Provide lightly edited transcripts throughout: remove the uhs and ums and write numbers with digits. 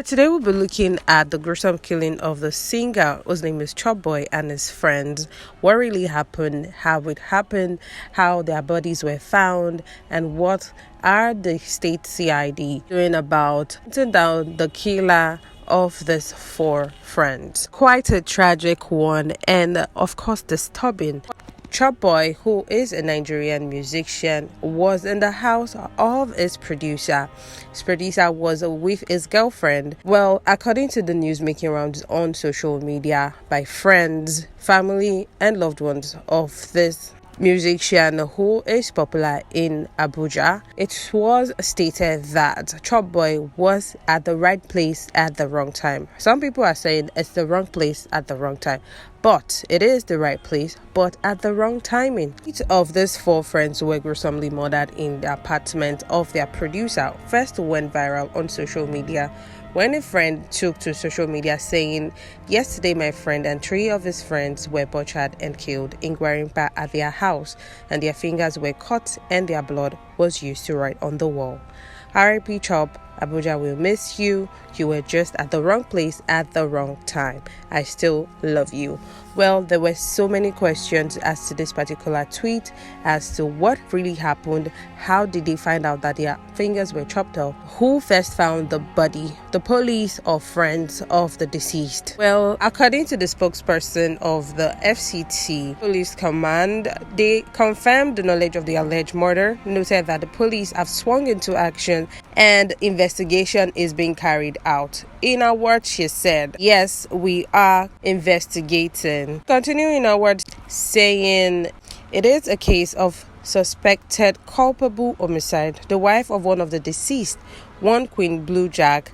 Today we'll be looking at the gruesome killing of the singer whose name is Chop Boy and his friends. What really happened, how it happened, how their bodies were found, and what are the state CID doing about hunting down the killer of these four friends. Quite a tragic one and of course disturbing. Chop Boy, who is a Nigerian musician, was in the house of his producer. His producer was with his girlfriend. Well, according to the news making rounds on social media by friends, family, and loved ones of this musician who is popular in Abuja, it was stated that Chop Boy was at the right place at the wrong time. Some people are saying it's the wrong place at the wrong time, but it is the right place, but at the wrong timing. Each of these four friends were gruesomely murdered in the apartment of their producer. First went viral on social media when a friend took to social media saying, "Yesterday my friend and three of his friends were butchered and killed in Gwarimpa at their house, and their fingers were cut and their blood was used to write on the wall. R.I.P. Chop, Abuja will miss you. You were just at the wrong place at the wrong time. I still love you." Well, there were so many questions as to this particular tweet, as to what really happened, how did they find out that their fingers were chopped off, who first found the body, the police or friends of the deceased. Well, according to the spokesperson of the FCT Police Command, they confirmed the knowledge of the alleged murder, noted that the police have swung into action and investigation is being carried out. In her words, she said, "Yes, we are investigating." Continuing her words, saying, "It is a case of suspected culpable homicide. The wife of one of the deceased, one Queen Blue Jack,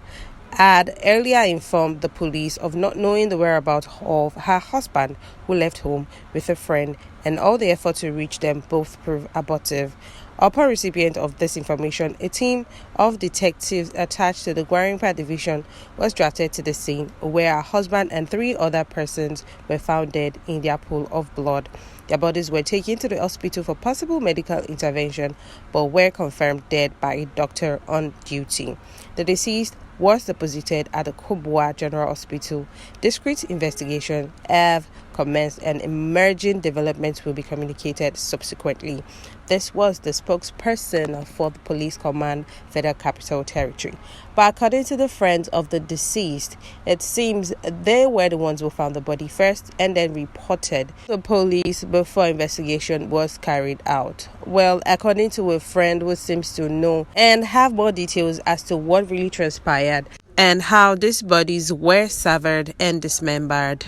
had earlier informed the police of not knowing the whereabouts of her husband, who left home with a friend, and all the effort to reach them both proved abortive. Upon recipient of this information, a team of detectives attached to the Gwarimpa division was drafted to the scene, where her husband and three other persons were found dead in their pool of blood. Their bodies were taken to the hospital for possible medical intervention, but were confirmed dead by a doctor on duty. The deceased was deposited at the Kubwa General Hospital. Discreet investigation have commenced and emerging developments will be communicated subsequently." This was the spokesperson for the Police Command, Federal Capital Territory. But according to the friends of the deceased, it seems they were the ones who found the body first and then reported the police before investigation was carried out. Well, according to a friend who seems to know and have more details as to what really transpired and how these bodies were severed and dismembered.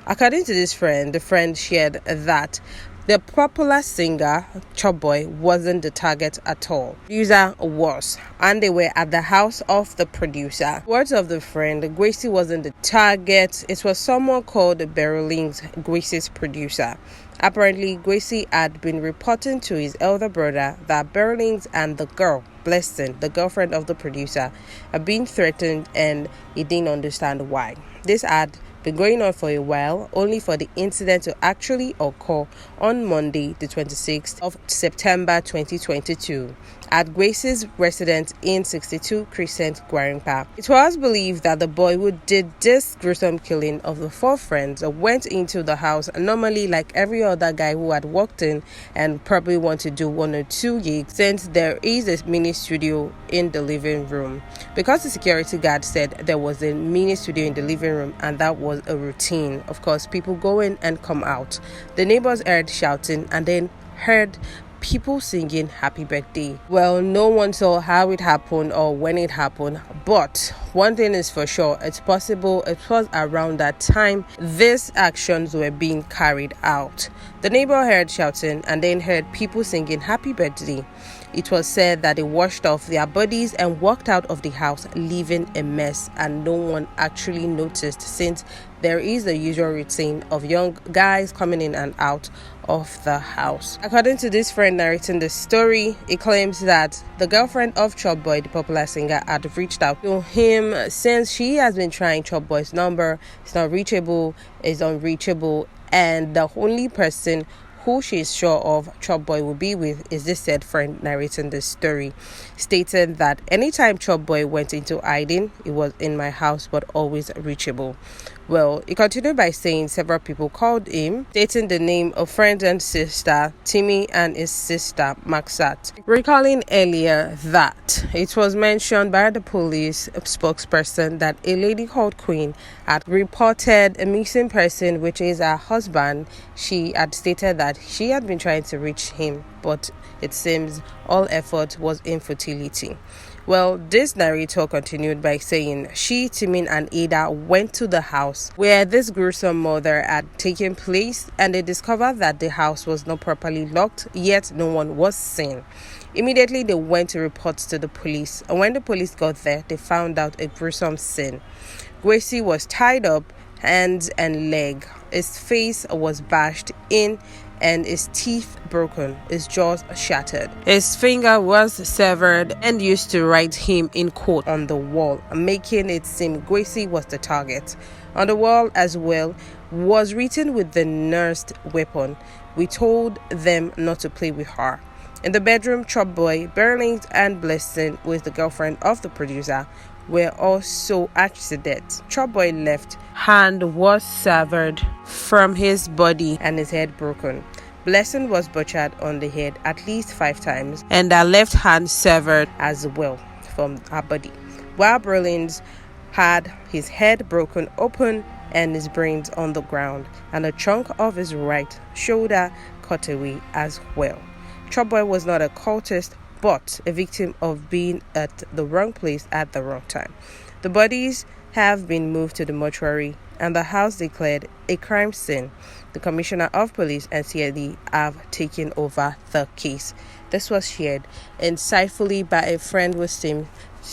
According to this friend, the friend shared that the popular singer, Chop Boy, wasn't the target at all. The user was, and they were at the house of the producer. Words of the friend, Gracie wasn't the target. It was someone called Berling's, Gracie's producer. Apparently, Gracie had been reporting to his elder brother that Berling's and the girl, Blessing, the girlfriend of the producer, had been threatened, and he didn't understand why. This had been going on for a while, only for the incident to actually occur on Monday, the 26th of September 2022, at Grace's residence in 62 Crescent, Gwarimpa. It was believed that the boy who did this gruesome killing of the four friends went into the house normally like every other guy who had walked in and probably want to do one or two gigs, since there is a mini studio in the living room. Because the security guard said there was a mini studio in the living room and that was a routine. Of course, people go in and come out. The neighbors heard shouting and then heard people singing happy birthday. Well, no one saw how it happened or when it happened, but one thing is for sure, it's possible it was around that time these actions were being carried out. The neighbor heard shouting and then heard people singing happy birthday. It was said that they washed off their bodies and walked out of the house, leaving a mess, and no one actually noticed, since there is the usual routine of young guys coming in and out of the house. According to this friend narrating the story, he claims that the girlfriend of Chop Boy, the popular singer, had reached out to him since she has been trying Chop Boy's number. It's not reachable, it's unreachable, and the only person who she is sure of Chop Boy will be with is this said friend narrating this story, stating that anytime Chop Boy went into hiding, it was in my house but always reachable. Well, he continued by saying several people called him, stating the name of friend and sister Timmy and his sister Maxat. Recalling earlier that it was mentioned by the police spokesperson that a lady called Queen had reported a missing person, which is her husband. She had stated that she had been trying to reach him, but it seems all effort was in futility. Well, this narrator continued by saying she, Timmy, and Ada went to the house where this gruesome murder had taken place, and they discovered that the house was not properly locked, yet no one was seen. Immediately, they went to report to the police, and when the police got there, they found out a gruesome scene. Gracie was tied up, hands and leg. His face was bashed in and his teeth broken, his jaws shattered. His finger was severed and used to write him in quote on the wall, making it seem Gracie was the target. On the wall as well was written with the nursed weapon. We told them not to play with her. In the bedroom, Chop Boy, Berlin and Blessing, with the girlfriend of the producer, were also accidents. Chop Boy left hand was severed from his body and his head broken. Blessing was butchered on the head at least 5 times and her left hand severed as well from her body, while Berlin's had his head broken open and his brains on the ground and a chunk of his right shoulder cut away as well. Chop Boy was not a cultist, but a victim of being at the wrong place at the wrong time. The bodies have been moved to the mortuary and the house declared a crime scene. The Commissioner of Police and CID have taken over the case. This was shared insightfully by a friend with him,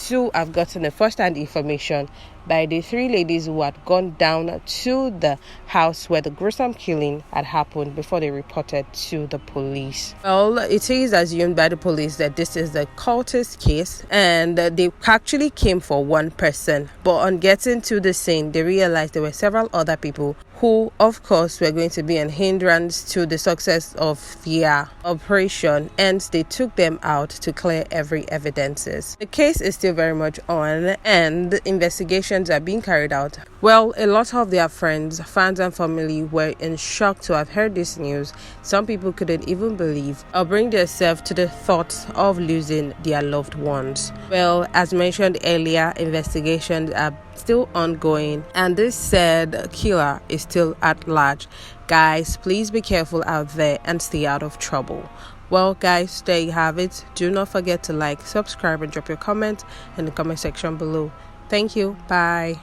who have gotten a first-hand information by the 3 ladies who had gone down to the house where the gruesome killing had happened before they reported to the police. Well, it is assumed by the police that this is the cultist case and they actually came for one person, but on getting to the scene they realized there were several other people who of course were going to be an hindrance to the success of their operation, and they took them out to clear every evidences. The case is still very much on and investigations are being carried out. Well, a lot of their friends, fans and family were in shock to have heard this news. Some people couldn't even believe or bring themselves to the thoughts of losing their loved ones. Well, as mentioned earlier, investigations are still ongoing and this said killer is still at large. Guys, please be careful out there and stay out of trouble. Well guys, there you have it. Do not forget to like, subscribe and drop your comment in the comment section below. Thank you. Bye.